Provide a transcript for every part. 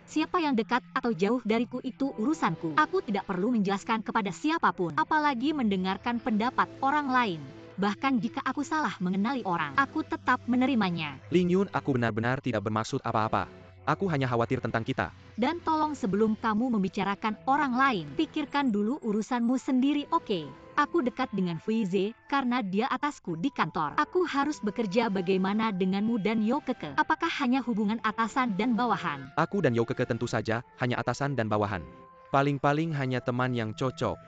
Siapa yang dekat atau jauh dariku itu urusanku. Aku tidak perlu menjelaskan kepada siapapun, apalagi mendengarkan pendapat orang lain. Bahkan jika aku salah mengenali orang, aku tetap menerimanya. Ling Yun, aku benar-benar tidak bermaksud apa-apa. Aku hanya khawatir tentang kita. Dan tolong sebelum kamu membicarakan orang lain, pikirkan dulu urusanmu sendiri, oke? Aku dekat dengan Fuize karena dia atasku di kantor. Aku harus bekerja bagaimana denganmu dan Yokeke? Apakah hanya hubungan atasan dan bawahan? Aku dan Yokeke tentu saja hanya atasan dan bawahan. Paling-paling hanya teman yang cocok.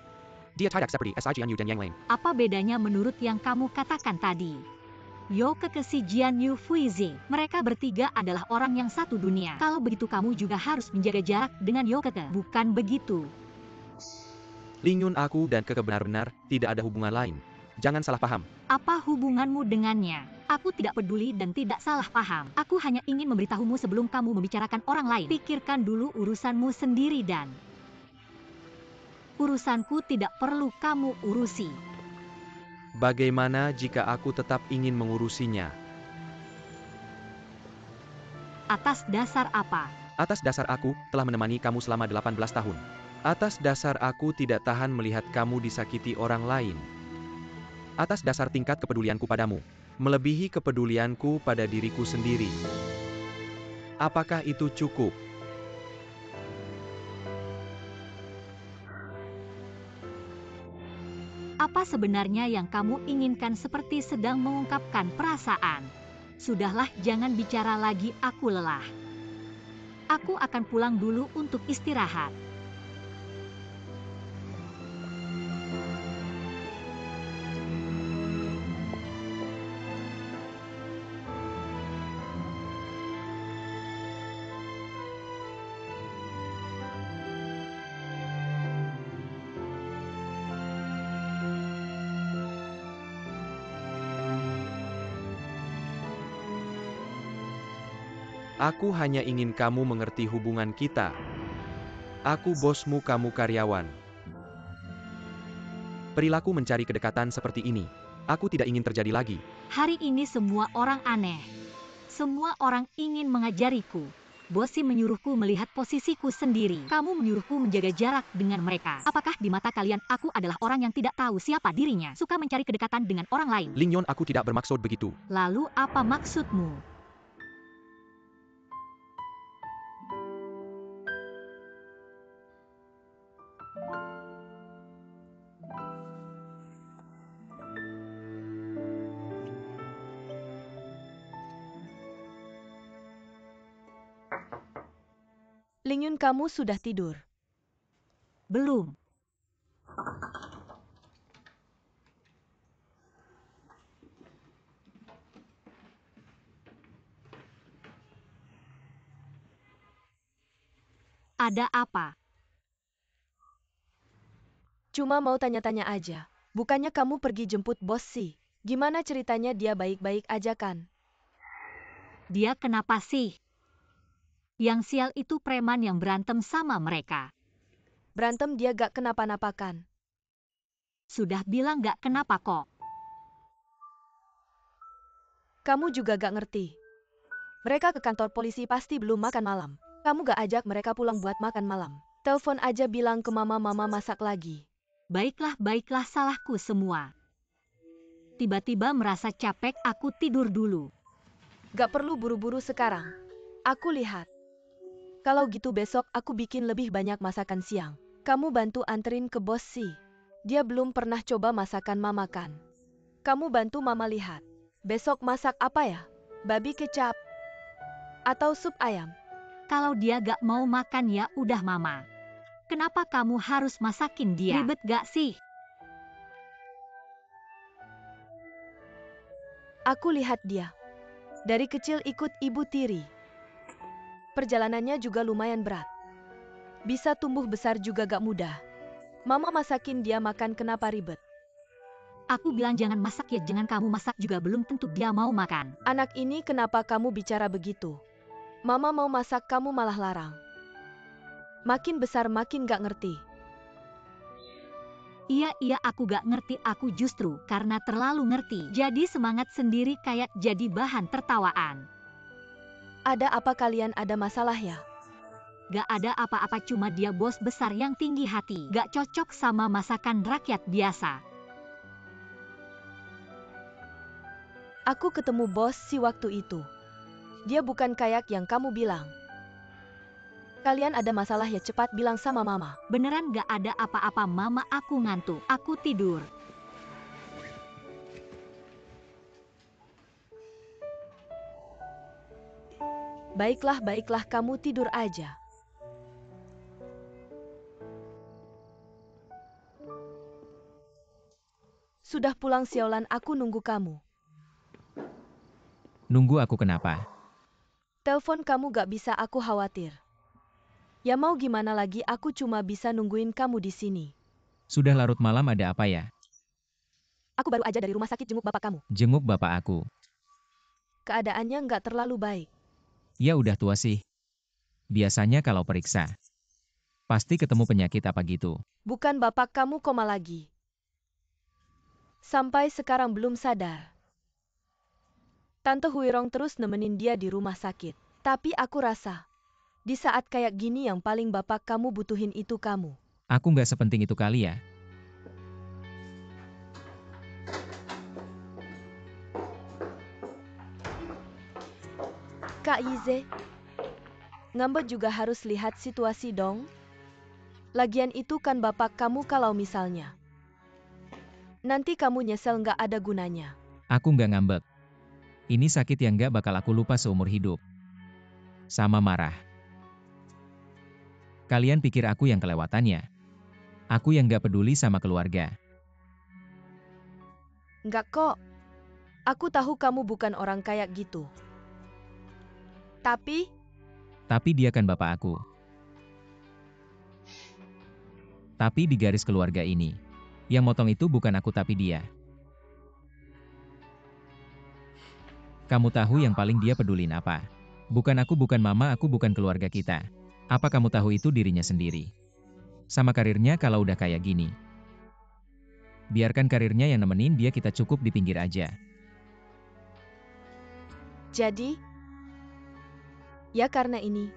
Dia tidak seperti Jian Yu dan yang lain. Apa bedanya menurut yang kamu katakan tadi? Yokeke si Jian Yu Fuize, mereka bertiga adalah orang yang satu dunia. Kalau begitu kamu juga harus menjaga jarak dengan Yokeke, bukan begitu? Ling Yun, aku dan Keke benar-benar tidak ada hubungan lain. Jangan salah paham. Apa hubunganmu dengannya? Aku tidak peduli dan tidak salah paham. Aku hanya ingin memberitahumu sebelum kamu membicarakan orang lain. Pikirkan dulu urusanmu sendiri dan urusanku tidak perlu kamu urusi. Bagaimana jika aku tetap ingin mengurusinya? Atas dasar apa? Atas dasar aku telah menemani kamu selama 18 tahun. Atas dasar aku tidak tahan melihat kamu disakiti orang lain. Atas dasar tingkat kepedulianku padamu, melebihi kepedulianku pada diriku sendiri. Apakah itu cukup? Apa sebenarnya yang kamu inginkan seperti sedang mengungkapkan perasaan? Sudahlah, jangan bicara lagi, aku lelah. Aku akan pulang dulu untuk istirahat. Aku hanya ingin kamu mengerti hubungan kita. Aku bosmu, kamu karyawan. Perilaku mencari kedekatan seperti ini, aku tidak ingin terjadi lagi. Hari ini semua orang aneh. Semua orang ingin mengajariku. Bosi menyuruhku melihat posisiku sendiri. Kamu menyuruhku menjaga jarak dengan mereka. Apakah di mata kalian aku adalah orang yang tidak tahu siapa dirinya, suka mencari kedekatan dengan orang lain? Ling Yun, aku tidak bermaksud begitu. Lalu apa maksudmu? Ling Yun, kamu sudah tidur? Belum. Ada apa? Cuma mau tanya-tanya aja. Bukannya kamu pergi jemput bos sih? Gimana ceritanya, dia baik-baik aja kan? Dia kenapa sih? Yang sial itu preman yang berantem sama mereka. Berantem dia gak kenapa-napa kan? Sudah bilang gak kenapa kok. Kamu juga gak ngerti. Mereka ke kantor polisi pasti belum makan malam. Kamu gak ajak mereka pulang buat makan malam. Telepon aja bilang ke mama masak lagi. Baiklah, salahku semua. Tiba-tiba merasa capek, aku tidur dulu. Gak perlu buru-buru sekarang. Aku lihat. Kalau gitu besok aku bikin lebih banyak masakan siang. Kamu bantu anterin ke bos sih. Dia belum pernah coba masakan mama kan. Kamu bantu mama lihat. Besok masak apa ya? Babi kecap? Atau sup ayam? Kalau dia gak mau makan ya udah mama. Kenapa kamu harus masakin dia? Ribet gak sih? Aku lihat dia. Dari kecil ikut ibu tiri. Perjalanannya juga lumayan berat. Bisa tumbuh besar juga gak mudah. Mama masakin dia makan, kenapa ribet? Aku bilang jangan masak ya, jangan kamu masak juga belum tentu dia mau makan. Anak ini kenapa kamu bicara begitu? Mama mau masak kamu malah larang. Makin besar makin gak ngerti. Iya aku gak ngerti, aku justru karena terlalu ngerti. Jadi semangat sendiri kayak jadi bahan tertawaan. Ada apa, kalian ada masalah ya? Gak ada apa-apa, cuma dia bos besar yang tinggi hati. Gak cocok sama masakan rakyat biasa. Aku ketemu bos si waktu itu. Dia bukan kayak yang kamu bilang. Kalian ada masalah ya, cepat bilang sama mama. Beneran gak ada apa-apa mama, aku ngantuk. Aku tidur. Baiklah, kamu tidur aja. Sudah pulang Siolan, aku nunggu kamu. Nunggu aku kenapa? Telepon kamu gak bisa, aku khawatir. Ya mau gimana lagi, aku cuma bisa nungguin kamu di sini. Sudah larut malam, ada apa ya? Aku baru aja dari rumah sakit jenguk bapak kamu. Jenguk bapak aku. Keadaannya nggak terlalu baik. Ya udah tua sih. Biasanya kalau periksa, pasti ketemu penyakit apa gitu. Bukan bapak kamu koma lagi. Sampai sekarang belum sadar. Tante Huirong terus nemenin dia di rumah sakit. Tapi aku rasa, di saat kayak gini yang paling bapak kamu butuhin itu kamu. Aku nggak sepenting itu kali ya. Kak Yize, ngambek juga harus lihat situasi dong. Lagian itu kan bapak kamu, kalau misalnya nanti kamu nyesel nggak ada gunanya. Aku nggak ngambek. Ini sakit yang nggak bakal aku lupa seumur hidup. Sama marah. Kalian pikir aku yang kelewatannya? Aku yang nggak peduli sama keluarga. Nggak kok. Aku tahu kamu bukan orang kayak gitu. Tapi dia kan bapak aku. Tapi di garis keluarga ini, yang motong itu bukan aku tapi dia. Kamu tahu yang paling dia pedulin apa? Bukan aku, bukan mama, aku bukan keluarga kita. Apa kamu tahu itu dirinya sendiri? Sama karirnya kalau udah kayak gini. Biarkan karirnya yang nemenin dia, kita cukup di pinggir aja. jadi, ya karena ini,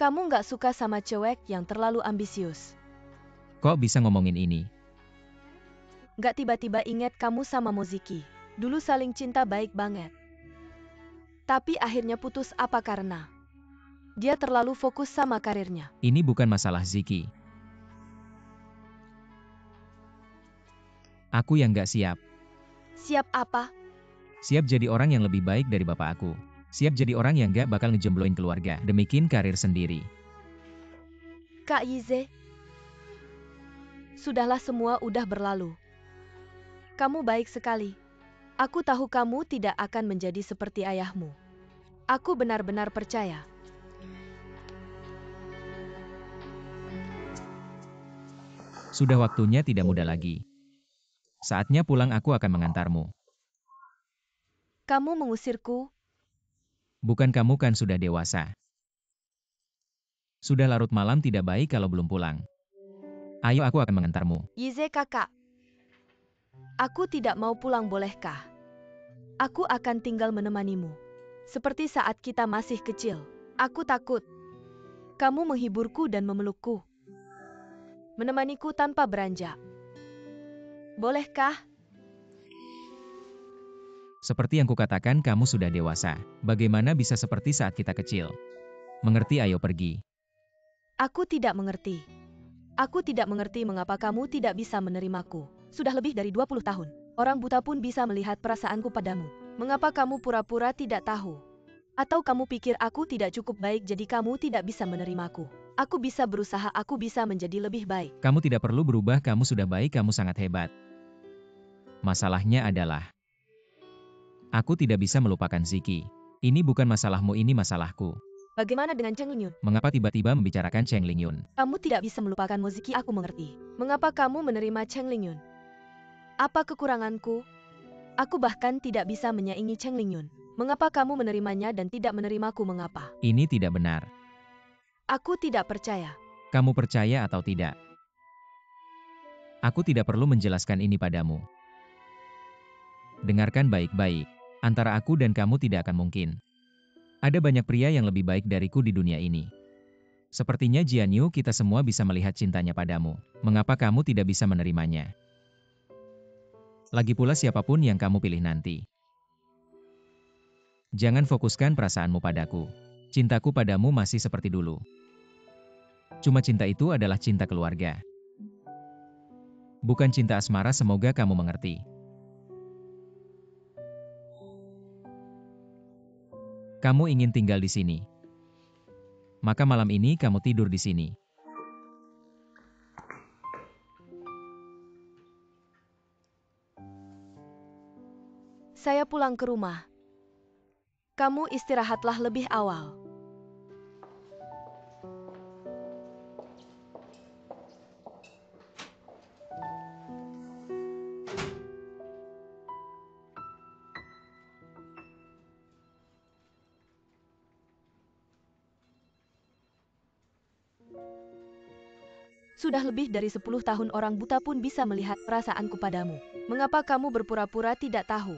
kamu nggak suka sama cewek yang terlalu ambisius. Kok bisa ngomongin ini? Nggak tiba-tiba inget kamu sama Moziki. Dulu saling cinta baik banget. Tapi akhirnya putus apa karena dia terlalu fokus sama karirnya. Ini bukan masalah Ziki. Aku yang nggak siap. Siap apa? Siap jadi orang yang lebih baik dari bapak aku. Siap jadi orang yang nggak bakal ngejembloin keluarga, demikian karir sendiri. Kak Yize, sudahlah, semua udah berlalu. Kamu baik sekali. Aku tahu kamu tidak akan menjadi seperti ayahmu. Aku benar-benar percaya. Sudah waktunya tidak muda lagi. Saatnya pulang, aku akan mengantarmu. Kamu mengusirku? Bukan, kamu kan sudah dewasa. Sudah larut malam, tidak baik kalau belum pulang. Ayo, aku akan mengantarmu. Yize kakak. Aku tidak mau pulang, bolehkah? Aku akan tinggal menemanimu. Seperti saat kita masih kecil. Aku takut kamu menghiburku dan memelukku. Menemaniku tanpa beranjak. Bolehkah? Seperti yang kukatakan, kamu sudah dewasa. Bagaimana bisa seperti saat kita kecil? Mengerti, ayo pergi. Aku tidak mengerti. Aku tidak mengerti mengapa kamu tidak bisa menerimaku. Sudah lebih dari 20 tahun. Orang buta pun bisa melihat perasaanku padamu. Mengapa kamu pura-pura tidak tahu? Atau kamu pikir aku tidak cukup baik jadi kamu tidak bisa menerimaku? Aku bisa berusaha, aku bisa menjadi lebih baik. Kamu tidak perlu berubah, kamu sudah baik, kamu sangat hebat. Masalahnya adalah, aku tidak bisa melupakan Ziki. Ini bukan masalahmu, ini masalahku. Bagaimana dengan Cheng Lingyun? Mengapa tiba-tiba membicarakan Cheng Lingyun? Kamu tidak bisa melupakan Moziki, aku mengerti. Mengapa kamu menerima Cheng Lingyun? Apa kekuranganku? Aku bahkan tidak bisa menyaingi Cheng Lingyun. Mengapa kamu menerimanya dan tidak menerimaku, mengapa? Ini tidak benar. Aku tidak percaya. Kamu percaya atau tidak? Aku tidak perlu menjelaskan ini padamu. Dengarkan baik-baik. Antara aku dan kamu tidak akan mungkin. Ada banyak pria yang lebih baik dariku di dunia ini. Sepertinya Jian Yu, kita semua bisa melihat cintanya padamu. Mengapa kamu tidak bisa menerimanya? Lagi pula siapapun yang kamu pilih nanti. Jangan fokuskan perasaanmu padaku. Cintaku padamu masih seperti dulu. Cuma cinta itu adalah cinta keluarga. Bukan cinta asmara, semoga kamu mengerti. Kamu ingin tinggal di sini. Maka malam ini kamu tidur di sini. Saya pulang ke rumah. Kamu istirahatlah lebih awal. Sudah lebih dari 10 tahun orang buta pun bisa melihat perasaanku padamu. Mengapa kamu berpura-pura tidak tahu?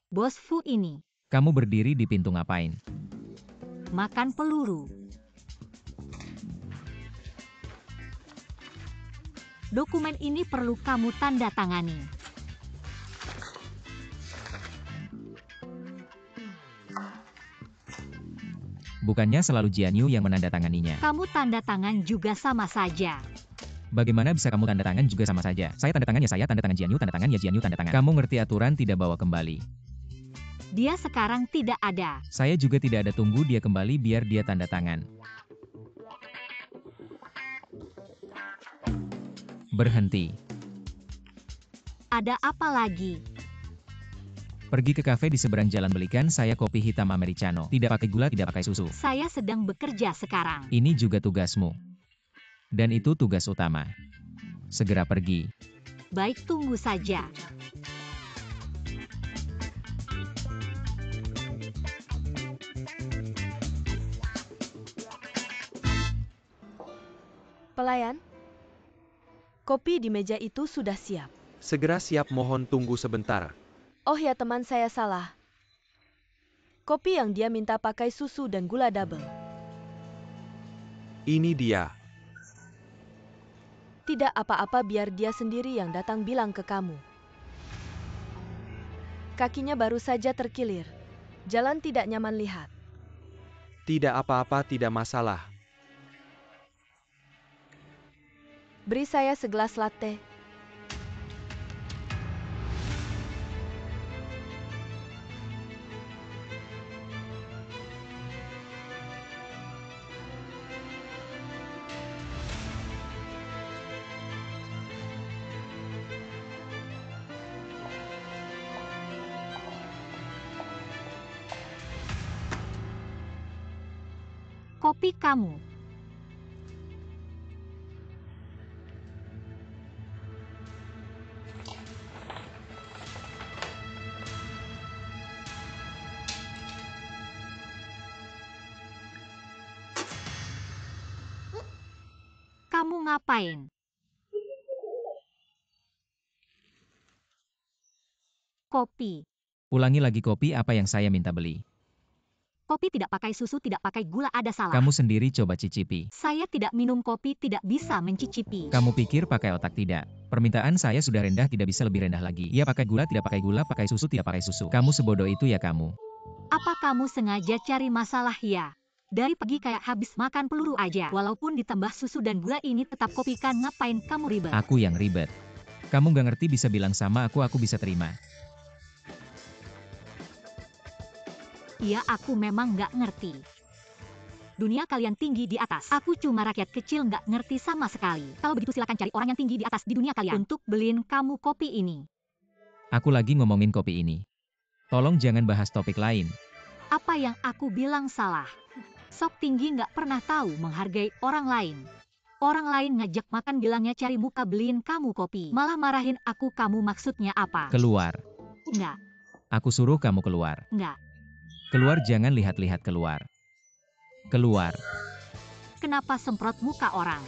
Bos Fu ini Kamu berdiri di pintu ngapain? makan peluru. Dokumen ini perlu kamu tanda tangani. Bukannya selalu Jian Yu yang menandatanganinya. Kamu tanda tangan juga sama saja. Bagaimana bisa kamu tanda tangan juga sama saja? Saya tanda tangan ya saya tanda tangan, Jian Yu tanda tangan ya Jian Yu tanda tangan. Kamu ngerti aturan tidak bawa kembali. Dia sekarang tidak ada. Saya juga tidak ada, tunggu dia kembali biar dia tanda tangan. Berhenti. Ada apa lagi? Pergi ke kafe di seberang jalan, belikan saya kopi hitam americano. Tidak pakai gula, tidak pakai susu. Saya sedang bekerja sekarang. Ini juga tugasmu. Dan itu tugas utama. Segera pergi. Baik, tunggu saja. Pelayan, kopi di meja itu sudah siap. Segera siap, mohon tunggu sebentar. Oh ya, teman saya salah. Kopi yang dia minta pakai susu dan gula double. Ini dia. Tidak apa-apa, biar dia sendiri yang datang bilang ke kamu. Kakinya baru saja terkilir. Jalan tidak nyaman lihat. Tidak apa-apa, tidak masalah. Beri saya segelas latte. Kopi kamu. Kamu ngapain? Kopi. Ulangi lagi, kopi apa yang saya minta beli. Kopi tidak pakai susu, tidak pakai gula, ada salah. Kamu sendiri coba cicipi. Saya tidak minum kopi, tidak bisa mencicipi. Kamu pikir pakai otak tidak? Permintaan saya sudah rendah, tidak bisa lebih rendah lagi. Ya pakai gula, tidak pakai gula, pakai susu, tidak pakai susu. Kamu sebodoh itu ya kamu. Apa kamu sengaja cari masalah ya? Dari pagi kayak habis makan peluru aja. Walaupun ditambah susu dan gula ini tetap kopi kan, ngapain kamu ribet? Aku yang ribet. Kamu gak ngerti, bisa bilang sama aku bisa terima. Iya, aku memang nggak ngerti. Dunia kalian tinggi di atas. Aku cuma rakyat kecil nggak ngerti sama sekali. Kalau begitu silakan cari orang yang tinggi di atas di dunia kalian untuk beliin kamu kopi ini. Aku lagi ngomongin kopi ini. Tolong jangan bahas topik lain. Apa yang aku bilang salah? Sok tinggi nggak pernah tahu menghargai orang lain. Orang lain ngajak makan bilangnya cari muka beliin kamu kopi. Malah marahin aku, kamu maksudnya apa? Keluar. Nggak, Aku suruh kamu keluar. nggak. Keluar, jangan lihat-lihat keluar. Keluar. Kenapa semprot muka orang?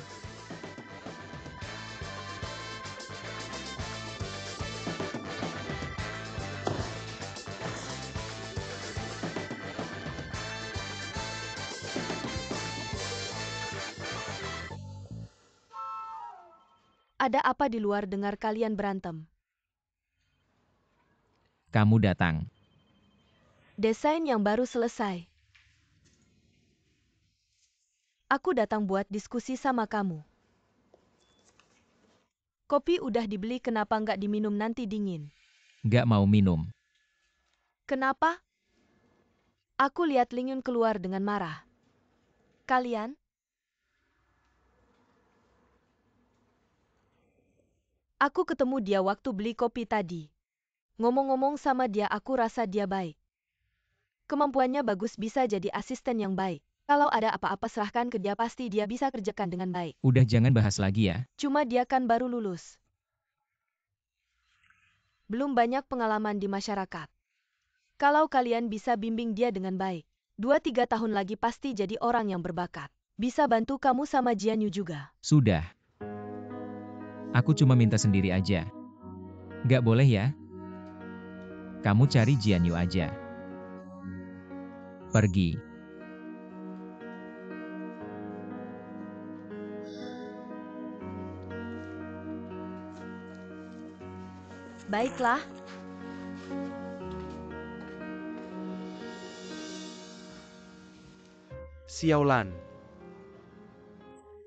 Ada apa di luar dengar kalian berantem? Kamu datang. Desain yang baru selesai. Aku datang buat diskusi sama kamu. Kopi udah dibeli, kenapa nggak diminum, nanti dingin? Gak mau minum. Kenapa? Aku lihat Ling Yun keluar dengan marah. Kalian? Aku ketemu dia waktu beli kopi tadi. Ngomong-ngomong sama dia, aku rasa dia baik. Kemampuannya bagus, bisa jadi asisten yang baik. Kalau ada apa-apa serahkan ke dia, pasti dia bisa kerjakan dengan baik. Udah, jangan bahas lagi ya. Cuma dia kan baru lulus. Belum banyak pengalaman di masyarakat. Kalau kalian bisa bimbing dia dengan baik, 2-3 tahun lagi pasti jadi orang yang berbakat. Bisa bantu kamu sama Jian Yu juga. Sudah. Aku cuma minta sendiri aja. Gak boleh ya? Kamu cari Jian Yu aja. Pergi. Baiklah. Xiaolan.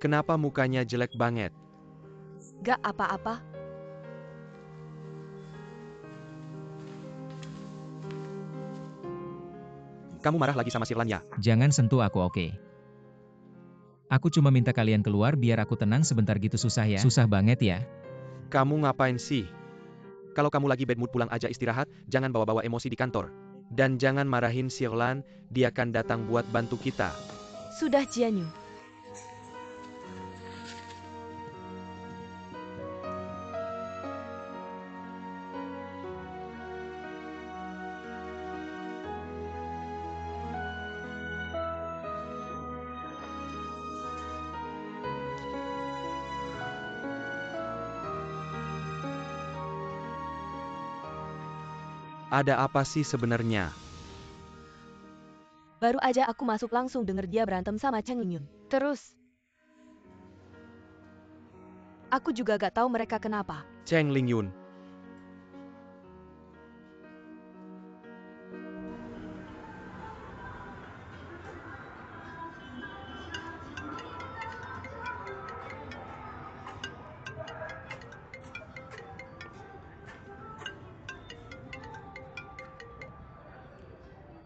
Kenapa mukanya jelek banget? Gak apa-apa. Kamu marah lagi sama Xiaolan ya? Jangan sentuh aku, oke? Aku cuma minta kalian keluar biar aku tenang sebentar gitu, susah ya? Susah banget ya? Kamu ngapain sih? Kalau kamu lagi bad mood, pulang aja istirahat, jangan bawa-bawa emosi di kantor. Dan jangan marahin Xiaolan, dia kan datang buat bantu kita. Sudah, Jian Yu. Ada apa sih sebenarnya? Baru aja aku masuk langsung denger dia berantem sama Cheng Ling Yun. Terus, aku juga gak tahu mereka kenapa. Cheng Ling Yun.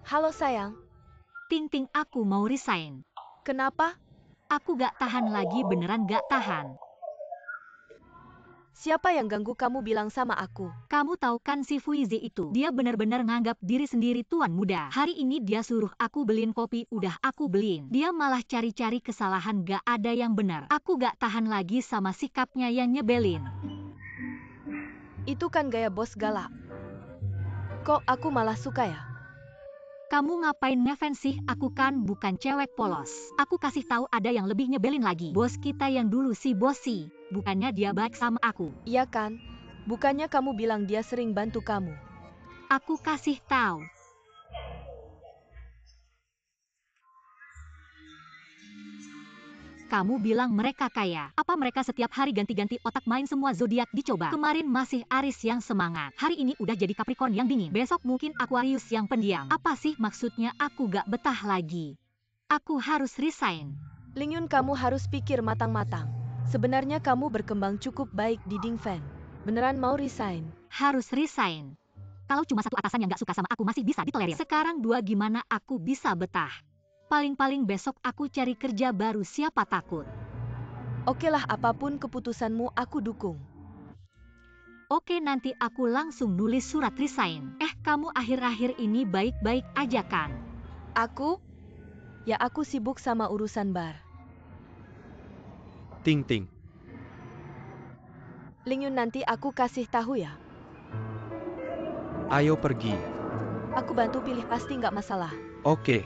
Halo sayang, Ting-ting, aku mau resign. kenapa? Aku gak tahan lagi, beneran gak tahan. Siapa yang ganggu kamu, bilang sama aku. Kamu tahu kan si Fuizi itu? Dia benar-benar nganggap diri sendiri tuan muda. Hari ini dia suruh aku beliin kopi, udah aku beliin. Dia malah cari-cari kesalahan, gak ada yang benar. Aku gak tahan lagi sama sikapnya yang nyebelin. Itu kan gaya bos galak. Kok aku malah suka ya? Kamu ngapain ngefans sih? Aku kan bukan cewek polos. Aku kasih tahu ada yang lebih nyebelin lagi. Bos kita yang dulu, si Bosi. Bukannya dia baik sama aku. Iya kan? Bukannya kamu bilang dia sering bantu kamu? Aku kasih tahu. Kamu bilang mereka kaya. Apa mereka setiap hari ganti-ganti otak, main semua zodiak dicoba? Kemarin masih Aries yang semangat. Hari ini udah jadi Capricorn yang dingin. Besok mungkin Aquarius yang pendiam. Apa sih maksudnya? Aku gak betah lagi. Aku harus resign. Ling Yun, kamu harus pikir matang-matang. Sebenarnya kamu berkembang cukup baik di Dingfen. Beneran mau resign? Harus resign. Kalau cuma satu atasan yang gak suka sama aku masih bisa ditolerir. Sekarang dua, gimana aku bisa betah? Paling-paling besok aku cari kerja baru, siapa takut. Oke lah, apapun keputusanmu aku dukung. Oke, nanti aku langsung nulis surat resign. Kamu akhir-akhir ini baik-baik aja kan? Aku? Ya aku sibuk sama urusan bar. Ting-ting. Ling Yun, nanti aku kasih tahu ya. Ayo pergi. Aku bantu pilih pasti nggak masalah. Oke.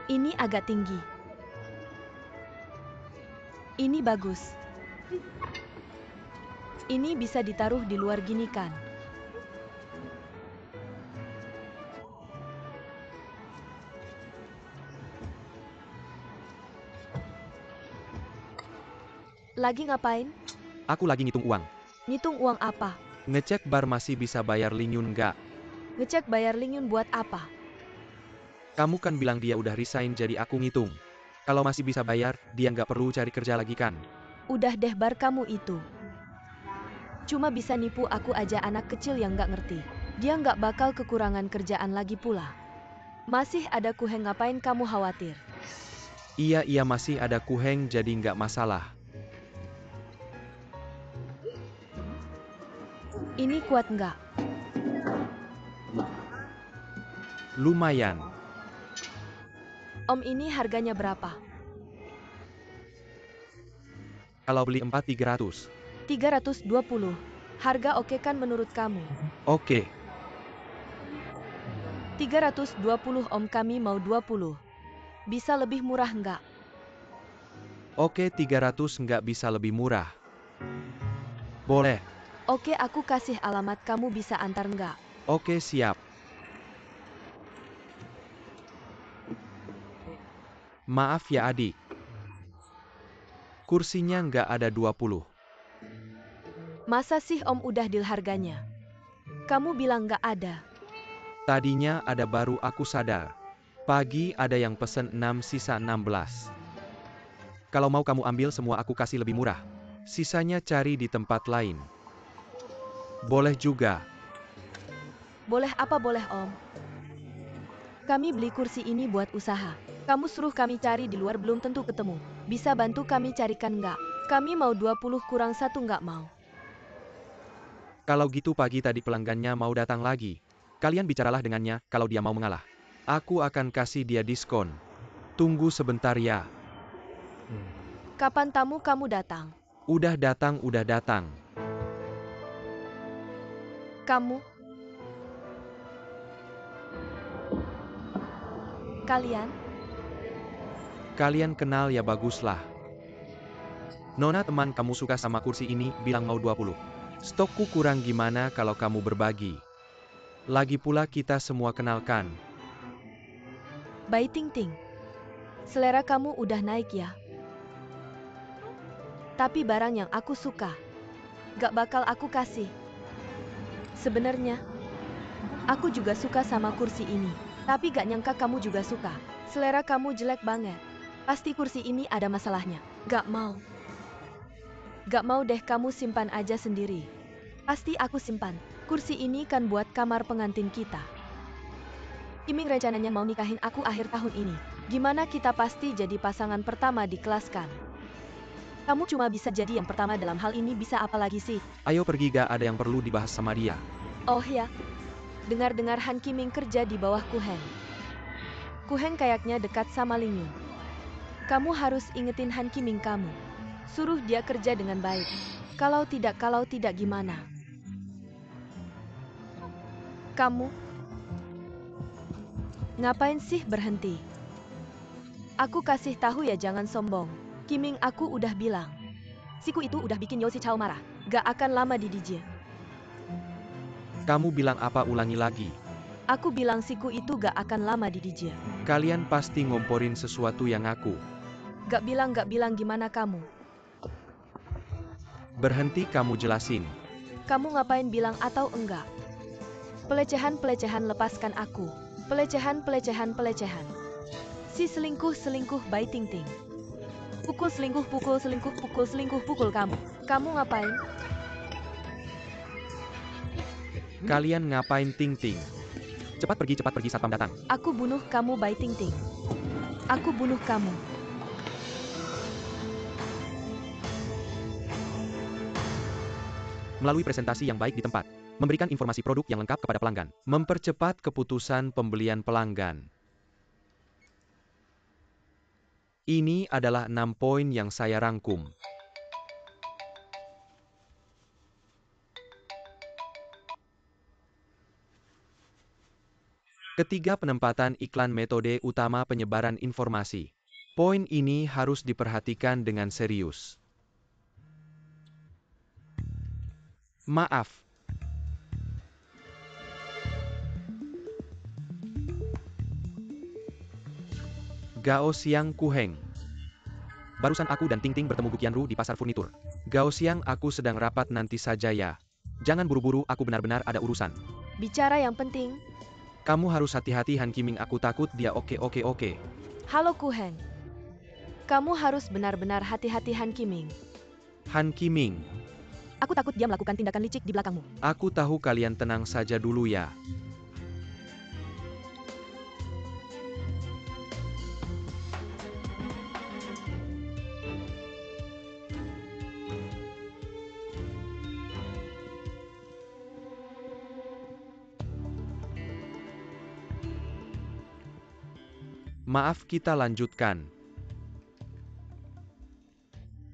Ini agak tinggi. Ini bagus. Ini bisa ditaruh di luar gini kan? Lagi ngapain? Aku lagi ngitung uang. Ngitung uang apa? Ngecek bar masih bisa bayar Lingyun nggak? Ngecek bayar Lingyun buat apa? Kamu kan bilang dia udah resign jadi aku ngitung. Kalau masih bisa bayar, dia nggak perlu cari kerja lagi kan? Udah deh bar kamu itu. Cuma bisa nipu aku aja anak kecil yang nggak ngerti. Dia nggak bakal kekurangan kerjaan lagi pula. Masih ada Kuheng, ngapain kamu khawatir? Iya masih ada Kuheng jadi nggak masalah. Ini kuat nggak? Lumayan. Om, ini harganya berapa? Kalau beli 4 300. 320. Harga oke kan menurut kamu? Oke. 320 om, kami mau 20. Bisa lebih murah nggak? Oke 300 nggak bisa lebih murah. Boleh. Oke, aku kasih alamat, kamu bisa antar nggak? Oke siap. Maaf ya adik. Kursinya nggak ada 20. Masa sih om, udah deal harganya? Kamu bilang nggak ada. Tadinya ada, baru aku sadar. Pagi ada yang pesen 6 sisa 16. Kalau mau kamu ambil semua aku kasih lebih murah. Sisanya cari di tempat lain. Boleh juga. Boleh apa boleh om? Kami beli kursi ini buat usaha. Kamu suruh kami cari di luar belum tentu ketemu. Bisa bantu kami carikan nggak? Kami mau 20 kurang 1 nggak mau. Kalau gitu pagi tadi pelanggannya mau datang lagi. Kalian bicaralah dengannya, kalau dia mau mengalah. Aku akan kasih dia diskon. Tunggu sebentar ya. Kapan tamu kamu datang? Udah datang, udah datang. Kamu? Kalian kenal ya, baguslah. Nona teman kamu suka sama kursi ini, bilang mau 20. Stokku kurang, gimana kalau kamu berbagi? Lagi pula kita semua kenalkan. Bai Ting Ting. Selera kamu udah naik ya. Tapi barang yang aku suka, gak bakal aku kasih. Sebenarnya, aku juga suka sama kursi ini. Tapi gak nyangka kamu juga suka. Selera kamu jelek banget. Pasti kursi ini ada masalahnya. Gak mau. Gak mau deh, kamu simpan aja sendiri. Pasti aku simpan. Kursi ini kan buat kamar pengantin kita. Iming rencananya mau nikahin aku akhir tahun ini. Gimana kita pasti jadi pasangan pertama di kelas kan? Kamu cuma bisa jadi yang pertama dalam hal ini, bisa apa lagi sih? Ayo pergi, gak ada yang perlu dibahas sama dia. Oh ya, dengar-dengar Han Kiming kerja di bawah Kuheng. Kuheng kayaknya dekat sama Lingyun. Kamu harus ingetin Han Kiming kamu. Suruh dia kerja dengan baik. Kalau tidak gimana? Kamu? Ngapain sih berhenti? Aku kasih tahu ya, jangan sombong. Kiming, aku udah bilang. Siku itu udah bikin Yoshi Chao marah. Gak akan lama di DJ. Kamu bilang apa, ulangi lagi. Aku bilang Siku itu gak akan lama di DJ. Kalian pasti ngomporin sesuatu yang aku. Gak bilang gimana kamu? Berhenti, kamu jelasin. Kamu ngapain bilang atau enggak? Pelecehan, lepaskan aku. Pelecehan. Si selingkuh, Bai Ting Ting. Pukul selingkuh, pukul kamu. Kamu ngapain? Kalian ngapain, Ting Ting? Cepat pergi, satpam datang. Aku bunuh kamu, Bai Ting Ting. Aku bunuh kamu. Melalui presentasi yang baik di tempat. Memberikan informasi produk yang lengkap kepada pelanggan. Mempercepat keputusan pembelian pelanggan. Ini adalah 6 poin yang saya rangkum. Ketiga, penempatan iklan metode utama penyebaran informasi. Poin ini harus diperhatikan dengan serius. Maaf. Gao siang Kuheng. Barusan aku dan Ting Ting bertemu Guqianru di pasar furnitur. Gao siang, aku sedang rapat, nanti saja ya. Jangan buru-buru, aku benar-benar ada urusan. Bicara yang penting. Kamu harus hati-hati Han Qiming, aku takut dia oke. Halo Kuheng. Kamu harus benar-benar hati-hati Han Qiming. Han Qiming. Aku takut dia melakukan tindakan licik di belakangmu. Aku tahu, kalian tenang saja dulu ya. Maaf, kita lanjutkan.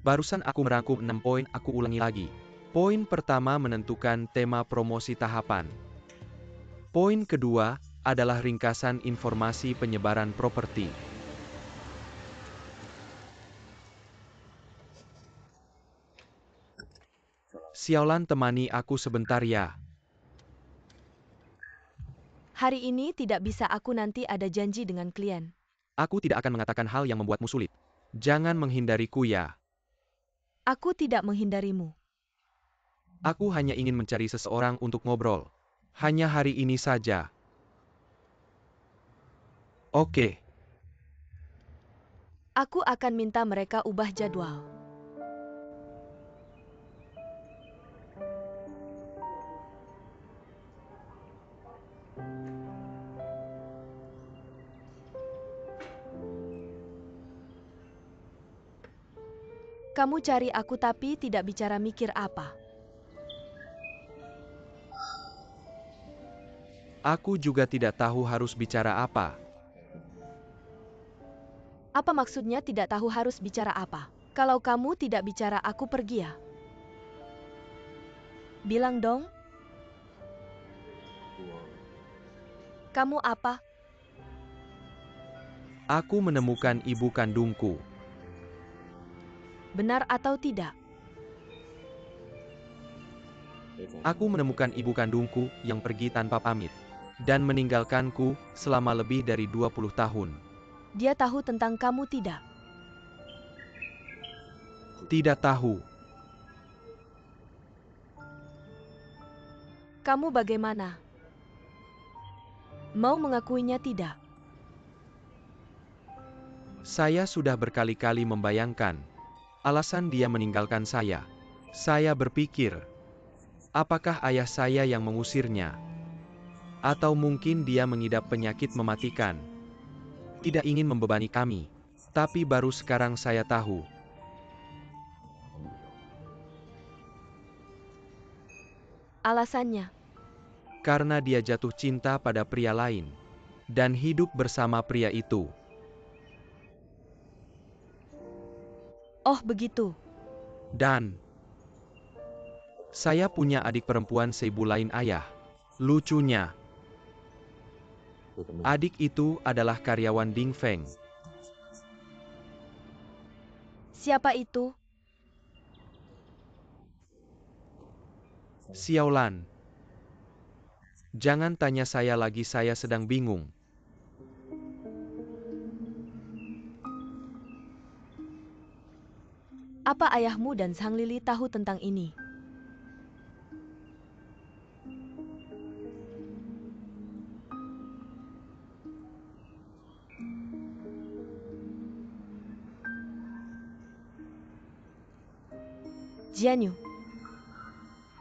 Barusan aku merangkum 6 poin, aku ulangi lagi. Poin pertama, menentukan tema promosi tahapan. Poin kedua adalah ringkasan informasi penyebaran properti. Xiaolan, temani aku sebentar ya. Hari ini tidak bisa, aku nanti ada janji dengan klien. Aku tidak akan mengatakan hal yang membuatmu sulit. Jangan menghindariku ya. Aku tidak menghindarimu. Aku hanya ingin mencari seseorang untuk ngobrol. Hanya hari ini saja. Oke. Aku akan minta mereka ubah jadwal. Kamu cari aku tapi tidak bicara, mikir apa? Aku juga tidak tahu harus bicara apa. Apa maksudnya tidak tahu harus bicara apa? Kalau kamu tidak bicara, aku pergi ya. Bilang dong. Kamu apa? Aku menemukan ibu kandungku. Benar atau tidak? Aku menemukan ibu kandungku yang pergi tanpa pamit. Dan meninggalkanku selama lebih dari 20 tahun. Dia tahu tentang kamu tidak? Tidak tahu. Kamu bagaimana? Mau mengakuinya tidak? Saya sudah berkali-kali membayangkan alasan dia meninggalkan saya. Saya berpikir, apakah ayah saya yang mengusirnya? Atau mungkin dia mengidap penyakit mematikan. Tidak ingin membebani kami. Tapi baru sekarang saya tahu. Alasannya? Karena dia jatuh cinta pada pria lain. Dan hidup bersama pria itu. Oh begitu. Dan saya punya adik perempuan seibu lain ayah. Lucunya, adik itu adalah karyawan Ding Feng. Siapa itu? Xiaolan. Jangan tanya saya lagi, saya sedang bingung. Apa ayahmu dan Sang Lili tahu tentang ini? Jianyu,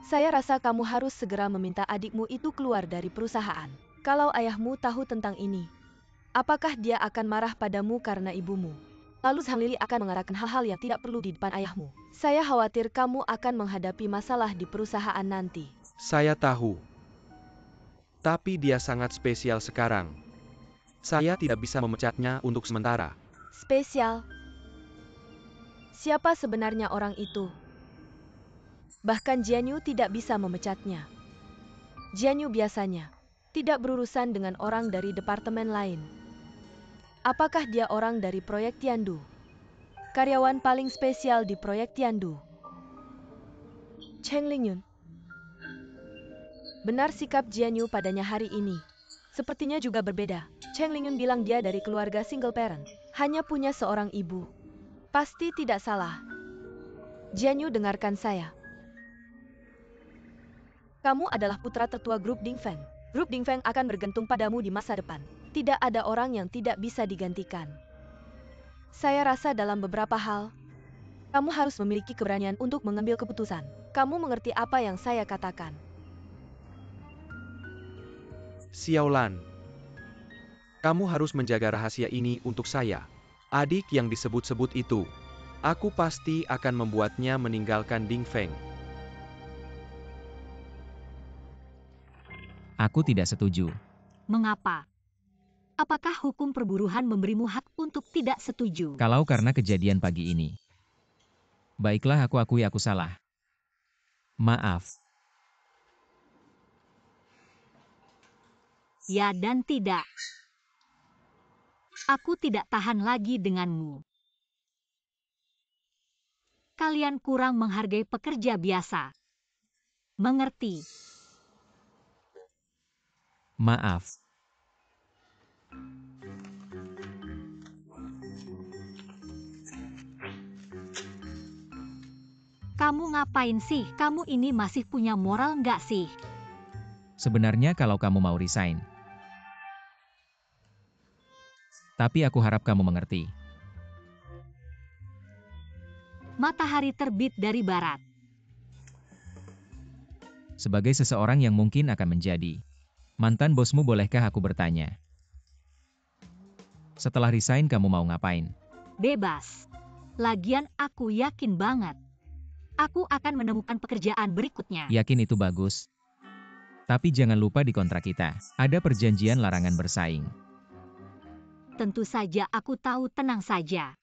saya rasa kamu harus segera meminta adikmu itu keluar dari perusahaan. Kalau ayahmu tahu tentang ini, apakah dia akan marah padamu karena ibumu? Lalu Sang Lili akan mengatakan hal-hal yang tidak perlu di depan ayahmu. Saya khawatir kamu akan menghadapi masalah di perusahaan nanti. Saya tahu. Tapi dia sangat spesial sekarang. Saya tidak bisa memecatnya untuk sementara. Spesial. Siapa sebenarnya orang itu? Bahkan Jianyu tidak bisa memecatnya. Jianyu biasanya tidak berurusan dengan orang dari departemen lain. Apakah dia orang dari proyek Tiandu? Karyawan paling spesial di proyek Tiandu. Cheng Lingyun. Benar sikap Jianyu padanya hari ini. Sepertinya juga berbeda. Cheng Lingyun bilang dia dari keluarga single parent. Hanya punya seorang ibu. Pasti tidak salah. Jianyu, dengarkan saya. Kamu adalah putra tetua grup Dingfeng. Grup Dingfeng akan bergantung padamu di masa depan. Tidak ada orang yang tidak bisa digantikan. Saya rasa dalam beberapa hal, kamu harus memiliki keberanian untuk mengambil keputusan. Kamu mengerti apa yang saya katakan? Xiaolan, kamu harus menjaga rahasia ini untuk saya. Adik yang disebut-sebut itu, aku pasti akan membuatnya meninggalkan Dingfeng. Aku tidak setuju. Mengapa? Apakah hukum perburuhan memberimu hak untuk tidak setuju? Kalau karena kejadian pagi ini. Baiklah, aku akui aku salah. Maaf. Ya dan tidak. Aku tidak tahan lagi denganmu. Kalian kurang menghargai pekerja biasa. Mengerti? Maaf. Kamu ngapain sih? Kamu ini masih punya moral nggak sih? Sebenarnya kalau kamu mau resign. Tapi aku harap kamu mengerti. Matahari terbit dari barat. Sebagai seseorang yang mungkin akan menjadi mantan bosmu, bolehkah aku bertanya? Setelah resign kamu mau ngapain? Bebas. Lagian aku yakin banget. Aku akan menemukan pekerjaan berikutnya. Yakin itu bagus. Tapi jangan lupa di kontrak kita, ada perjanjian larangan bersaing. Tentu saja aku tahu, tenang saja.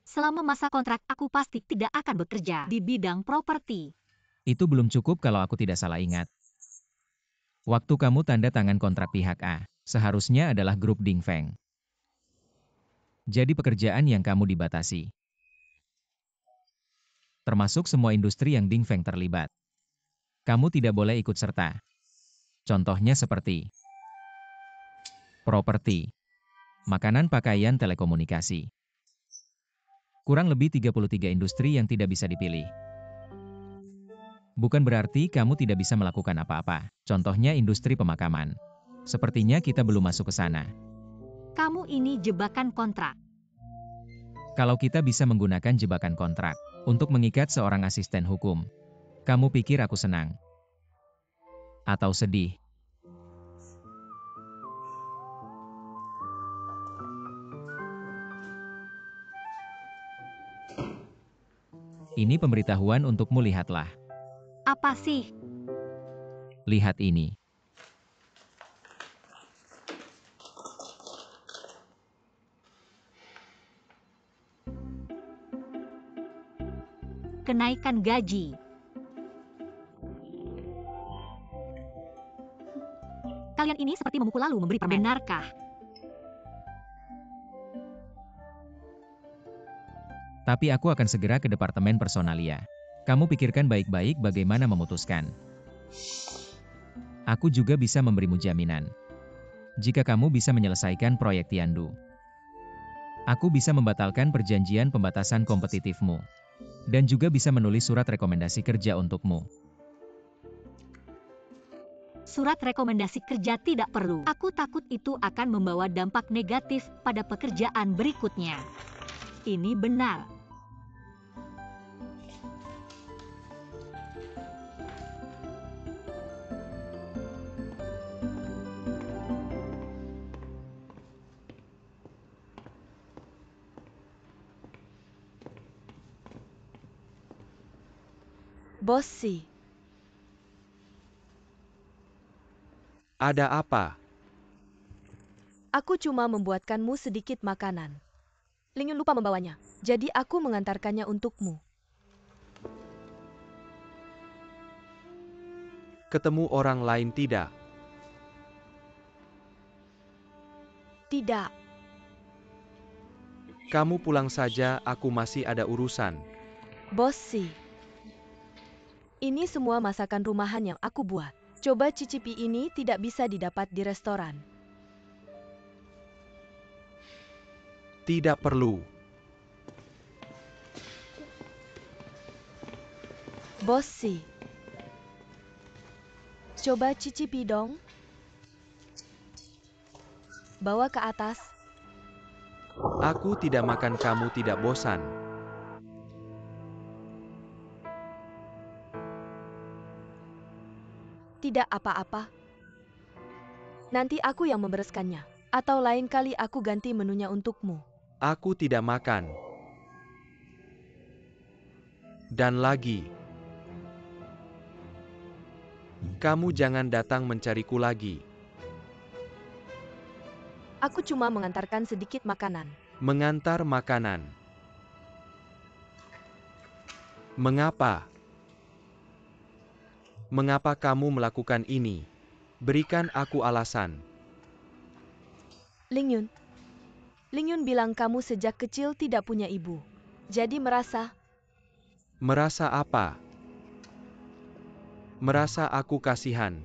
Selama masa kontrak aku pasti tidak akan bekerja di bidang properti. Itu belum cukup kalau aku tidak salah ingat. Waktu kamu tanda tangan kontrak pihak A, seharusnya adalah grup Dingfeng. Jadi pekerjaan yang kamu dibatasi. Termasuk semua industri yang Dingfeng terlibat. Kamu tidak boleh ikut serta. Contohnya seperti properti, makanan, pakaian, telekomunikasi. Kurang lebih 33 industri yang tidak bisa dipilih. Bukan berarti kamu tidak bisa melakukan apa-apa. Contohnya industri pemakaman. Sepertinya kita belum masuk ke sana. Kamu ini jebakan kontrak. Kalau kita bisa menggunakan jebakan kontrak untuk mengikat seorang asisten hukum, kamu pikir aku senang? Atau sedih? Ini pemberitahuan untukmu, lihatlah. Apa sih? Lihat ini. Kenaikan gaji. Kalian ini seperti memukul lalu memberi permen. Benarkah? Tapi aku akan segera ke departemen personalia. Kamu pikirkan baik-baik bagaimana memutuskan. Aku juga bisa memberimu jaminan. Jika kamu bisa menyelesaikan proyek Tiandu, aku bisa membatalkan perjanjian pembatasan kompetitifmu. Dan juga bisa menulis surat rekomendasi kerja untukmu. Surat rekomendasi kerja tidak perlu. Aku takut itu akan membawa dampak negatif pada pekerjaan berikutnya. Ini benar. Bos Si. Ada apa? Aku cuma membuatkanmu sedikit makanan. Ling Yun lupa membawanya, jadi aku mengantarkannya untukmu. Ketemu orang lain tidak? Tidak, Kamu pulang saja, aku masih ada urusan. Bos Si. Ini semua masakan rumahan yang aku buat. Coba cicipi ini, tidak bisa didapat di restoran. Tidak perlu. Bos Si. Coba cicipi dong. Bawa ke atas. Aku tidak makan, kamu tidak bosan. Tidak apa-apa. Nanti aku yang membereskannya. Atau lain kali aku ganti menunya untukmu. Aku tidak makan. Dan lagi, kamu jangan datang mencariku lagi. Aku cuma mengantarkan sedikit makanan. Mengantar makanan. Mengapa? Mengapa kamu melakukan ini? Berikan aku alasan. Ling Yun bilang kamu sejak kecil tidak punya ibu. Jadi merasa, Merasa apa? Merasa aku kasihan.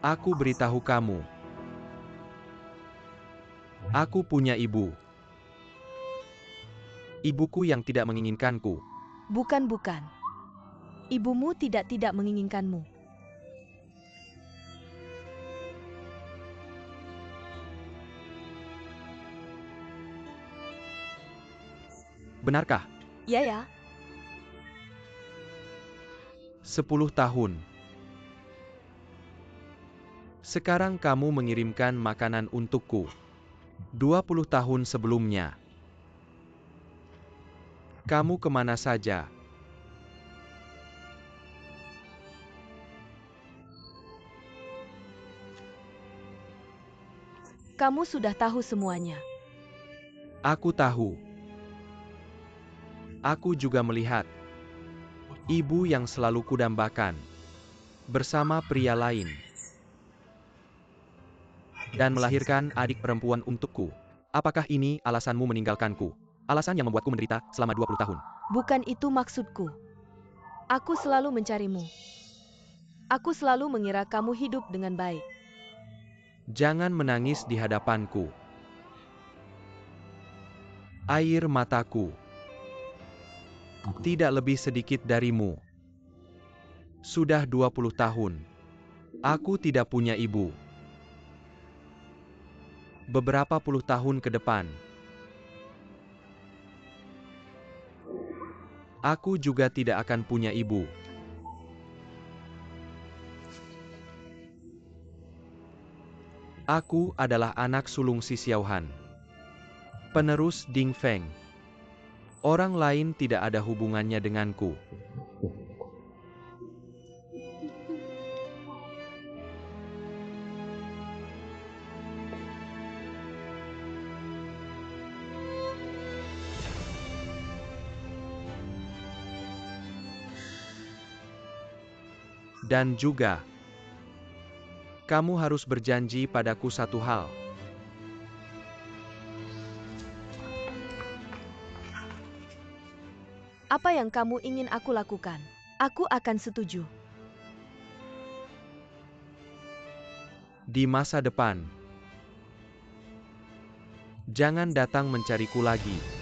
Aku beritahu kamu. Aku punya ibu. Ibuku yang tidak menginginkanku. bukan. Ibumu tidak menginginkanmu. Benarkah? Ya. 10 tahun. Sekarang kamu mengirimkan makanan untukku. 20 tahun sebelumnya. Kamu kemana saja? Kamu sudah tahu semuanya. Aku tahu. Aku juga melihat ibu yang selalu kudambakan bersama pria lain dan melahirkan adik perempuan untukku. Apakah ini alasanmu meninggalkanku? Alasan yang membuatku menderita selama 20 tahun. Bukan itu maksudku. Aku selalu mencarimu. Aku selalu mengira kamu hidup dengan baik. Jangan menangis di hadapanku. Air mataku tidak lebih sedikit darimu. Sudah 20 tahun. Aku tidak punya ibu. Beberapa puluh tahun ke depan, aku juga tidak akan punya ibu. Aku adalah anak sulung Si Xiaohan, penerus Ding Feng. Orang lain tidak ada hubungannya denganku. Dan juga, kamu harus berjanji padaku satu hal. Apa yang kamu ingin aku lakukan? Aku akan setuju. Di masa depan, jangan datang mencariku lagi.